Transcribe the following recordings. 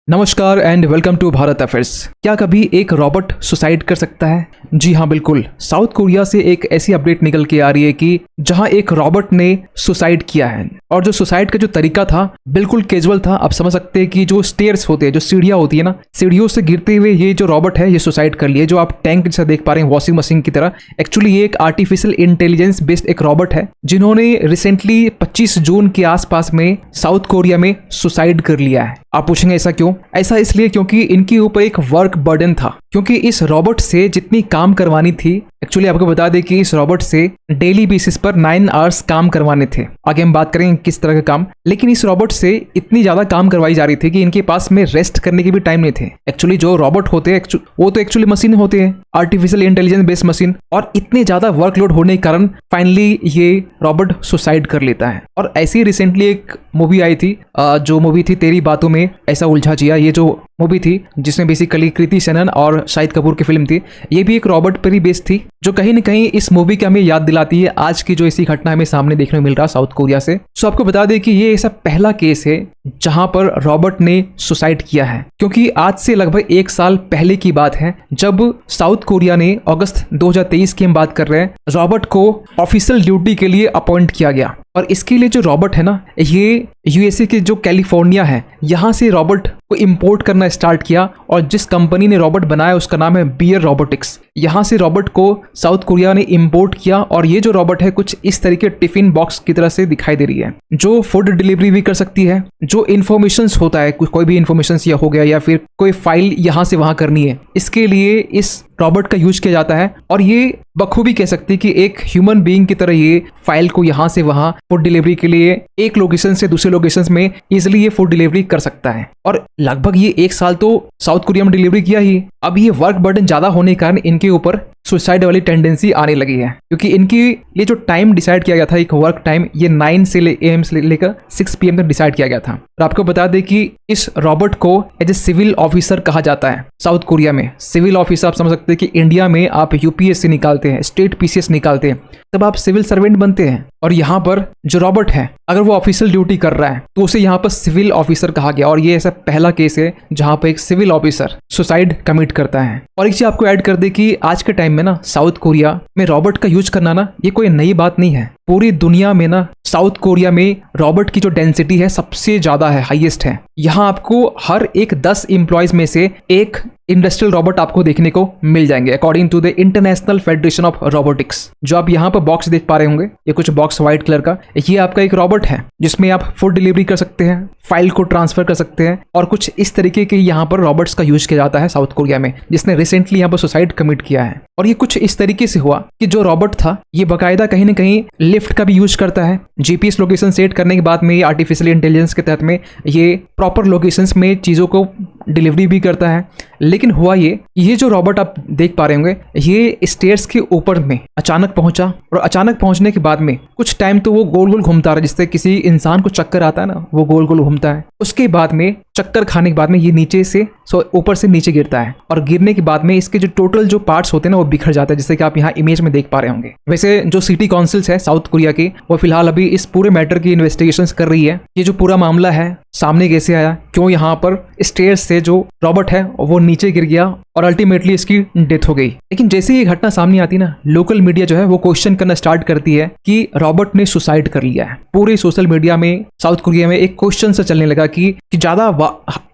नमस्कार and welcome to Bharat affairs. क्या कभी एक रॉबोट सुसाइड कर सकता है? जी हाँ, बिल्कुल। साउथ कोरिया से एक ऐसी अपडेट निकल के आ रही है कि जहां एक रॉबोट ने सुसाइड किया है और जो सुसाइड का जो तरीका था बिल्कुल कैजुअल था। आप समझ सकते हैं कि जो स्टेयर्स होते हैं, जो सीढ़ियां होती है ना, सीढ़ियों से गिरते हुए ये जो रॉबोट है ये सुसाइड कर लिए। जो आप टैंक जैसा देख पा रहे हैं, वॉशिंग मशीन की तरह, एक्चुअली ये एक आर्टिफिशियल इंटेलिजेंस बेस्ड एक रॉबोट है जिन्होंने रिसेंटली 25 जून के आसपास में साउथ कोरिया में सुसाइड कर लिया है। आप पूछेंगे ऐसा क्यों? ऐसा इसलिए क्योंकि इनके ऊपर एक वर्क बर्डन था, क्योंकि इस रॉबोट से जितनी काम करवानी थी, एक्चुअली आपको बता दें कि इस रॉबोट से डेली बेसिस पर 9 आवर्स काम करवाने थे। आगे हम बात करेंगे किस तरह का काम, लेकिन इस रॉबोट से इतनी ज्यादा काम करवाई जा रही थी कि इनके पास में रेस्ट करने के भी टाइम नहीं थे। एक्चुअली जो रॉबोट होते हैं वो तो एक्चुअली मशीन होते हैं, आर्टिफिशियल इंटेलिजेंस बेस्ड मशीन, और इतने ज्यादा वर्कलोड होने के कारण फाइनली ये रॉबोट सुसाइड कर लेता है। और ऐसी रिसेंटली एक मूवी आई थी, जो मूवी थी तेरी बातों में ऐसा उलझा जिया। ये जो मूवी थी जिसमें बेसिकली कृति सेनन और शाहिद कपूर की फिल्म थी, ये भी एक रॉबोट पर ही बेस्ड थी, जो कहीं ना कहीं इस मूवी की हमें याद दिलाती है आज की जो ऐसी घटना हमें सामने देखने को मिल रहा है साउथ कोरिया से। सो आपको बता दें कि ये ऐसा पहला केस है जहां पर रॉबोट ने सुसाइड किया है, क्योंकि आज से लगभग 1 साल पहले की बात है जब साउथ कोरिया ने अगस्त 2023 की हम बात कर रहे हैं, रॉबोट को ऑफिशियल ड्यूटी के लिए अपॉइंट किया गया। और इसके लिए जो रॉबोट है ना, ये यूएसए के जो कैलिफोर्निया है, यहाँ से रॉबोट को इंपोर्ट करना स्टार्ट किया। और जिस कंपनी ने रॉबोट बनाया उसका नाम है बियर रोबोटिक्स। यहाँ से रॉबोट को साउथ कोरिया ने इंपोर्ट किया। और ये जो रॉबोट है कुछ इस तरीके टिफिन बॉक्स की तरह से दिखाई दे रही है, जो फूड डिलीवरी भी कर सकती है। जो इन्फॉर्मेशन होता है, कोई भी इन्फॉर्मेशन या हो गया या फिर कोई फाइल यहाँ से वहाँ करनी है, इसके लिए इस रॉबोट का यूज किया जाता है। और ये बखूबी कह सकती है कि एक ह्यूमन बीइंग की तरह ये फाइल को यहाँ से वहाँ फूड डिलीवरी के लिए एक लोकेशन से दूसरे लोकेशन में इजिली ये फूड डिलीवरी कर सकता है। और लगभग ये 1 साल तो साउथ कोरिया में डिलीवरी किया ही। अब ये वर्क बर्डन ज्यादा होने के कारण इनके ऊपर सुसाइड वाली टेंडेंसी आने लगी है, क्योंकि इनकी ये जो टाइम डिसाइड किया गया था, एक वर्क टाइम, ये 9 AM से लेकर 6 PM तक डिसाइड किया गया था। और आपको बता दें कि इस रॉबोट को एज ए सिविल ऑफिसर कहा जाता है साउथ कोरिया में। सिविल ऑफिसर आप समझ सकते हैं कि इंडिया में आप यूपीएससी निकालते हैं, स्टेट पीसीएस निकालते हैं, तब आप सिविल सर्वेंट बनते हैं। और यहाँ पर जो रॉबोट है, अगर वो ऑफिशियल ड्यूटी कर रहा है तो उसे यहाँ पर सिविल ऑफिसर कहा गया। और ये ऐसा पहला केस है जहाँ पर एक सिविल ऑफिसर सुसाइड कमिट करता है। और एक चीज आपको ऐड कर दे कि आज के टाइम में ना साउथ कोरिया में रॉबोट का यूज करना ना ये कोई नई बात नहीं है। पूरी दुनिया में ना साउथ कोरिया में रॉबोट की जो डेंसिटी है सबसे ज्यादा है, हाईएस्ट है। यहाँ आपको हर एक 10 एम्प्लॉयज में से एक इंडस्ट्रियल रॉबोट आपको देखने को मिल जाएंगे, according to the International Federation of Robotics. जो आप यहाँ पर बॉक्स देख पा रहे होंगे, ये कुछ बॉक्स व्हाइट कलर का, ये आपका एक रॉबोट है जिसमें आप फूड डिलीवरी कर सकते हैं, फाइल को ट्रांसफर कर सकते हैं, और कुछ इस तरीके के यहाँ पर रॉबोट्स का यूज किया जाता है साउथ कोरिया में, जिसने रिसेंटली यहाँ पर सुसाइड कमिट किया है। और ये कुछ इस तरीके से हुआ कि जो रॉबोट था ये बाकायदा कहीं ना कहीं लिफ्ट का भी यूज करता है। जीपीएस लोकेशन सेट करने के बाद में ये आर्टिफिशियल इंटेलिजेंस के तहत में ये प्रॉपर लोकेशंस में चीज़ों को डिलीवरी भी करता है। लेकिन हुआ ये जो रॉबोट आप देख पा रहे होंगे, ये स्टेयर्स के ऊपर में अचानक पहुंचा। और अचानक पहुंचने के बाद में कुछ टाइम तो वो गोल गोल घूमता रहा, जिससे किसी इंसान को चक्कर आता है ना, वो गोल गोल घूमता है। उसके बाद में चक्कर खाने के बाद में ये नीचे से ऊपर से नीचे गिरता है। और गिरने के बाद में इसके जो टोटल जो पार्ट्स होते हैं ना वो बिखर जाते हैं, जैसे कि आप यहाँ इमेज में देख पा रहे होंगे। वैसे जो सिटी काउंसिल्स है साउथ कोरिया की, वो फिलहाल अभी इस पूरे मैटर की इन्वेस्टिगेशंस कर रही है। ये जो पूरा मामला है सामने कैसे आया, क्यों यहाँ पर स्टेयर्स से जो रॉबोट है वो नीचे गिर गया और अल्टीमेटली इसकी डेथ हो गई। लेकिन जैसे ही ये घटना सामने आती ना, लोकल मीडिया जो है वो क्वेश्चन करना स्टार्ट करती है कि रॉबोट ने सुसाइड कर लिया है। पूरे सोशल मीडिया में साउथ कोरिया में एक क्वेश्चन से चलने लगा कि ज्यादा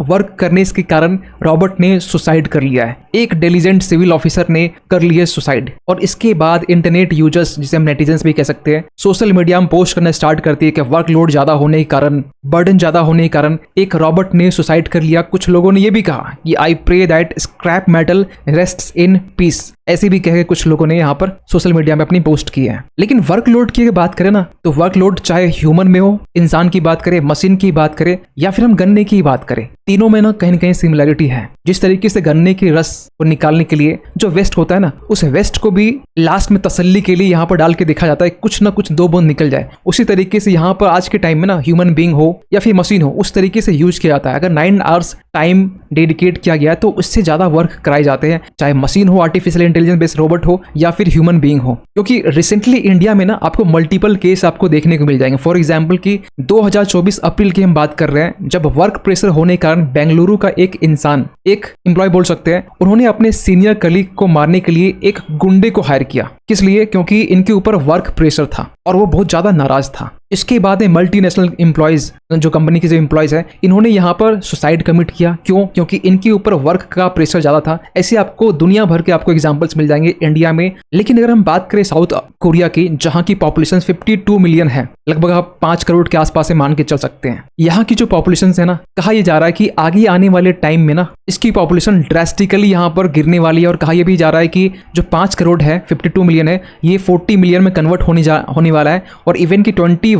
वर्क करने के कारण रॉबोट ने सुसाइड कर लिया है, एक डिलीजेंट सिविल ऑफिसर ने कर लिया सुसाइड। और इसके बाद इंटरनेट यूजर्स, जिसे हम नेटिजन्स भी कह सकते हैं, सोशल मीडिया में पोस्ट करना स्टार्ट करती है कि वर्कलोड ज्यादा होने के कारण, बर्डन ज्यादा होने के कारण एक रॉबोट ने सुसाइड कर लिया। कुछ लोगों ने यह भी कहा कि I pray that scrap metal rests in peace, ऐसे भी कहे कुछ लोगों ने यहाँ पर सोशल मीडिया में अपनी पोस्ट की है। लेकिन वर्कलोड की बात करें ना, तो वर्कलोड चाहे ह्यूमन में हो, इंसान की बात करें, मशीन की बात करें, या फिर हम गन्ने की बात करें, तीनों में ना कहीं सिमिलरिटी है। जिस तरीके से गन्ने के रस को निकालने के लिए जो वेस्ट होता है ना, उस वेस्ट को भी लास्ट में तसल्ली के लिए यहाँ पर डाल के देखा जाता है, कुछ ना कुछ 2 बूंद निकल जाए। उसी तरीके से यहाँ पर आज के टाइम में ना ह्यूमन बीइंग हो या फिर मशीन हो, उस तरीके से यूज किया जाता है। अगर 9 आवर्स टाइम डेडिकेट किया गया है तो उससे ज्यादा वर्क कराए जाते हैं, चाहे मशीन हो, आर्टिफिशियल इंटेलिजेंस बेस्ड रोबोट हो या फिर ह्यूमन बीइंग हो। क्योंकि रिसेंटली इंडिया में ना आपको मल्टीपल केस आपको देखने को मिल जाएंगे। फॉर एग्जाम्पल की 2024 अप्रैल की हम बात कर रहे हैं, जब वर्क प्रेशर होने के कारण बेंगलुरु का एक इंसान, एक एम्प्लॉय बोल सकते हैं, उन्होंने अपने सीनियर कलीग को मारने के लिए एक गुंडे को हायर किया। किस लिए? क्योंकि इनके ऊपर वर्क प्रेशर था और वो बहुत ज्यादा नाराज था। इसके बाद में मल्टीनेशनल एम्प्लॉयज, जो कंपनी के जो एम्प्लॉयज है, इन्होंने यहाँ पर सुसाइड कमिट किया। क्यों? क्योंकि इनके ऊपर वर्क का प्रेशर ज्यादा था। ऐसे आपको दुनिया भर के आपको एग्जांपल्स मिल जाएंगे इंडिया में। लेकिन अगर हम बात करें साउथ कोरिया की, जहाँ की पॉपुलेशन 52 मिलियन है, लगभग आप 5 करोड़ के आसपास से मान के चल सकते हैं। यहाँ की जो पॉपुलेशन है ना, कहा यह जा रहा है कि आगे आने वाले टाइम में ना इसकी पॉपुलेशन ड्रास्टिकली यहाँ पर गिरने वाली है। और कहा यह भी जा रहा है कि जो 5 करोड़ है, 52 मिलियन है, ये 40 मिलियन में कन्वर्ट होने वाला है। और इवन की 2100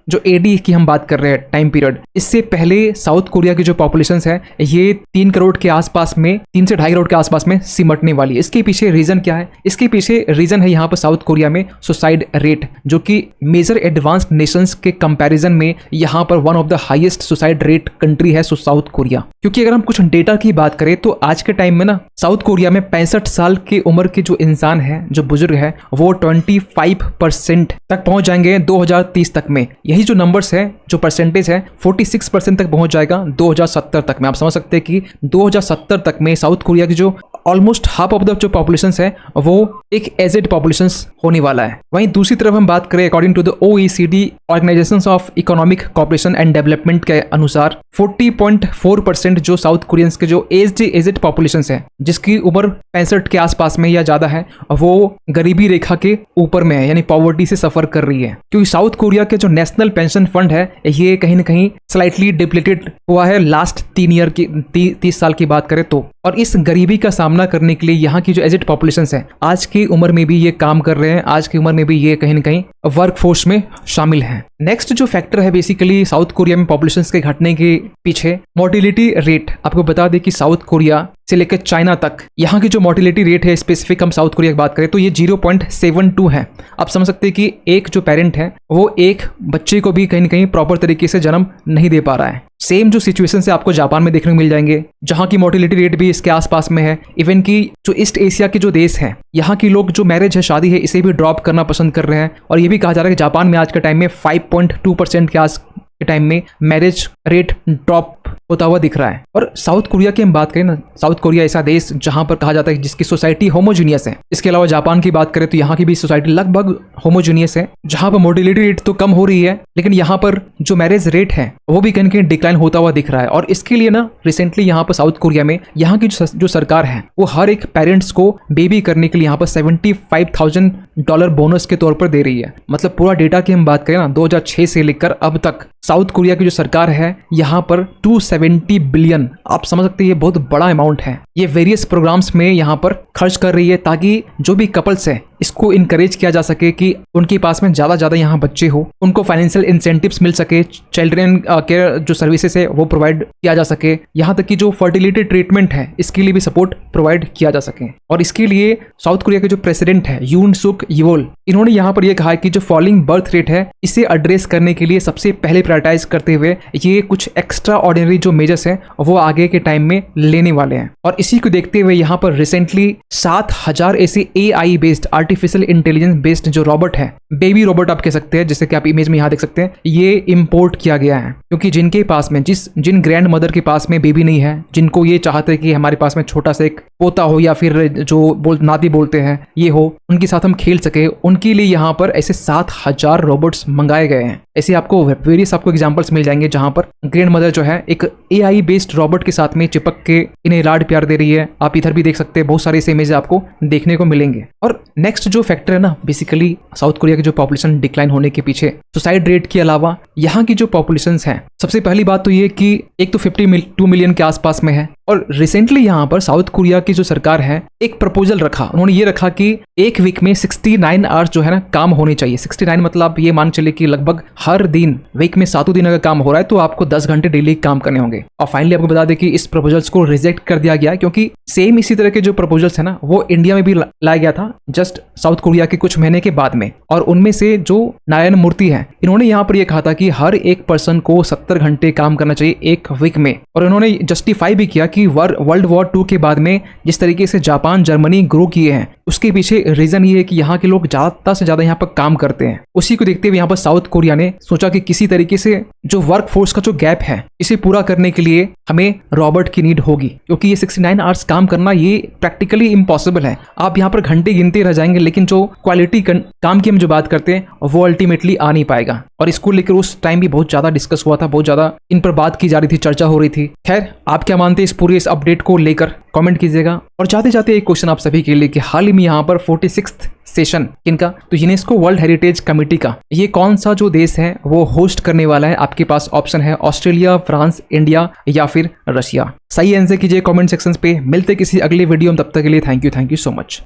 जो एडी की हम बात कर रहे हैं टाइम पीरियड, इससे पहले साउथ कोरिया की जो पॉपुलेशन है ये 3 करोड़ के आसपास में, 3 से 2.5 करोड़ के आसपास में सिमटने वाली है। इसके पीछे रीजन क्या है? इसके पीछे रीजन है यहाँ पर साउथ कोरिया में सुसाइड रेट, जो कि मेजर एडवांस्ड नेशंस के कंपैरिजन में यहाँ पर one of the highest suicide rate country है साउथ कोरिया। क्योंकि अगर हम कुछ डेटा की बात करें तो आज के टाइम में ना साउथ कोरिया में 65 साल की उम्र के जो इंसान है, जो बुजुर्ग है, वो 25% तक पहुंच जाएंगे 2030 तक में। यही जो नंबर्स है, जो परसेंटेज है, 46% तक पहुंच जाएगा 2070 तक में। आप समझ सकते हैं कि 2070 तक में साउथ कोरिया की जो ऑलमोस्ट हाफ ऑफ द जो पॉपुलेशन है वो एक एजेड पॉपुलेशन होने वाला है। वहीं दूसरी तरफ हम बात करें according to the OECD Organisations of Economic Cooperation and Development के अनुसार 40.4% जो साउथ कोरियंस के जो एजेड पॉपुलेशन है, जिसकी उम्र 65 के आसपास में या ज्यादा है, वो गरीबी रेखा के ऊपर में है, यानी पॉवर्टी से सफर कर रही है। क्योंकि साउथ कोरिया के जो नेशनल पेंशन फंड है ये कहीं ना कहीं स्लाइटली डिप्लीटेड हुआ है लास्ट 30 साल की बात करें तो। और इस गरीबी का सामना करने के लिए यहाँ की जो एजेड पॉपुलेशन है, आज की उम्र में भी ये काम कर रहे हैं, आज की उम्र में भी ये कहीं ना कहीं वर्क फोर्स में शामिल है। नेक्स्ट जो फैक्टर है बेसिकली साउथ कोरिया में पॉपुलेशन के घटने के पीछे मोर्टिलिटी रेट। आपको बता दें कि साउथ कोरिया से लेकर चाइना तक यहाँ की जो मोर्टिलिटी रेट है, स्पेसिफिक हम साउथ कोरिया की बात करें तो ये 0.72 है। आप समझ सकते हैं कि एक जो पेरेंट है वो एक बच्चे को भी कहीं ना कहीं प्रॉपर तरीके से जन्म नहीं दे पा रहा है। सेम जो सिचुएशन से आपको जापान में देखने को मिल जाएंगे, जहाँ की मोर्टिलिटी रेट भी इसके आसपास में है। इवन की जो ईस्ट एशिया के जो देश हैं, यहाँ के लोग जो मैरिज है, शादी है, इसे भी ड्रॉप करना पसंद कर रहे हैं। और ये भी कहा जा रहा है कि जापान में आज के टाइम में 5.2% के आस के टाइम में मैरिज रेट ड्रॉप होता हुआ दिख रहा है। और साउथ कोरिया की हम बात करें ना, साउथ कोरिया ऐसा देश जहां पर कहा जाता है जिसकी सोसाइटी होमोजीनियस है। इसके अलावा जापान की बात करें तो यहाँ की भी सोसाइटी लगभग होमोजीनियस है, जहां पर मोर्टिलिटी रेट तो कम हो रही है, लेकिन यहाँ पर जो मैरिज रेट है वो भी कहीं कहीं डिक्लाइन होता हुआ दिख रहा है। और इसके लिए ना रिसेंटली यहाँ पर साउथ कोरिया में यहाँ की जो सरकार है वो हर एक पेरेंट्स को बेबी करने के लिए यहाँ पर $75,000 बोनस के तौर पर दे रही है। मतलब पूरा डेटा की हम बात करें ना, 2006 से लेकर अब तक साउथ कोरिया की जो सरकार है यहाँ पर 270 बिलियन, आप समझ सकते हैं ये बहुत बड़ा अमाउंट है, ये वेरियस प्रोग्राम्स में यहाँ पर खर्च कर रही है, ताकि जो भी कपल्स है इसको इनकरेज किया जा सके कि उनके पास में ज़्यादा यहाँ बच्चे हो, उनको फाइनेंशियल इंसेंटिव्स मिल सके, चिल्ड्रन केयर जो सर्विसेज है वो प्रोवाइड किया जा सके, यहाँ तक कि जो फर्टिलिटी ट्रीटमेंट है इसके लिए भी सपोर्ट प्रोवाइड किया जा सके। और इसके लिए साउथ कोरिया के जो प्रेसिडेंट है यून सुक येओल, इन्होंने यहाँ पर यह कहा है कि जो फॉलिंग बर्थ रेट है इसे एड्रेस करने के लिए सबसे पहले प्रायोरिटाइज करते हुए ये कुछ एक्स्ट्रा ऑर्डिनरी जो मेजर्स हैं वो आगे के टाइम में लेने वाले हैं। और इसी को देखते हुए यहाँ पर रिसेंटली 7000 ऐसे AI based artificial intelligence based जो रोबोट है, बेबी रोबोट आप कह सकते हैं, जैसे कि आप इमेज में यहाँ देख सकते हैं, ये इंपोर्ट किया गया है। क्योंकि जिनके पास में जिन ग्रैंड मदर के पास में बेबी नहीं है, जिनको ये चाहते हैं कि हमारे पास में छोटा सा एक पोता हो या फिर जो नाती बोलते हैं ये हो, उनके साथ हम खेल सके, उनके लिए यहाँ पर ऐसे 7000 रोबोट्स मंगाए गए हैं। ऐसे आपको वेरियस आपको एग्जांपल्स मिल जाएंगे जहां पर ग्रैंड मदर जो है एक AI बेस्ड रोबोट के साथ में चिपक के इन्हें लाड प्यार दे रही है। आप इधर भी देख सकते हैं, बहुत सारे ऐसे इमेज आपको देखने को मिलेंगे। और नेक्स्ट जो फैक्टर है ना, बेसिकली साउथ कोरिया की जो पॉपुलेशन डिक्लाइन होने के पीछे सुसाइड रेट के अलावा यहाँ की जो पॉपुलेशन है, सबसे पहली बात तो ये कि एक तो 52 मिलियन के आसपास में है। और रिसेंटली यहाँ पर साउथ कोरिया की जो सरकार है एक प्रपोजल रखा, उन्होंने ये रखा कि एक वीक में 69 आवर्स जो है ना काम होने चाहिए। 69 मतलब ये मान चले कि लगभग हर दिन वीक में 7 दिन अगर काम हो रहा है तो आपको 10 घंटे डेली काम करने होंगे। और फाइनली आपको बता दें कि इस प्रपोजल्स को रिजेक्ट कर दिया गया, क्योंकि सेम इसी तरह के जो प्रपोजल्स है ना वो इंडिया में भी लाया गया था जस्ट साउथ कोरिया के कुछ महीने के बाद में। और उनमें से जो नारायण मूर्ति है, इन्होंने यहाँ पर यह कहा था कि हर एक पर्सन को 70 घंटे काम करना चाहिए एक वीक में। और इन्होंने जस्टिफाई भी किया कि क्योंकि वर्ल्ड वॉर 2 के बाद में जिस तरीके से जापान जर्मनी ग्रो किए हैं उसके पीछे रीजन ये है कि यहाँ के लोग ज़्यादा से ज़्यादा यहाँ पर काम करते हैं। उसी को देखते हुए यहाँ पर साउथ कोरिया ने सोचा कि किसी तरीके से जो वर्क फोर्स का जो गैप है इसे पूरा करने के लिए हमें रॉबोट की नीड होगी, क्योंकि ये 69 आवर्स काम करना ये प्रैक्टिकली इम्पॉसिबल है। आप यहाँ पर घंटे गिनते रह जाएंगे, लेकिन जो क्वालिटी काम की हम जो बात करते हैं वो अल्टीमेटली आ नहीं पाएगा। और इसको लेकर उस टाइम भी बहुत ज़्यादा डिस्कस हुआ था, बहुत ज़्यादा इन पर बात की जा रही थी, चर्चा हो रही थी। खैर, आप क्या मानते हैं इस पूरे इस अपडेट को लेकर कमेंट कीजिएगा। और जाते जाते एक क्वेश्चन आप सभी के लिए कि हाल ही में यहाँ पर 46th सेशन इनका तो यूनेस्को वर्ल्ड हेरिटेज कमेटी का ये कौन सा जो देश है वो होस्ट करने वाला है? आपके पास ऑप्शन है ऑस्ट्रेलिया, फ्रांस, इंडिया या फिर रशिया। सही आंसर कीजिए कमेंट सेक्शन पे। मिलते किसी अगले वीडियो में, तब तक के लिए थैंक यू सो मच।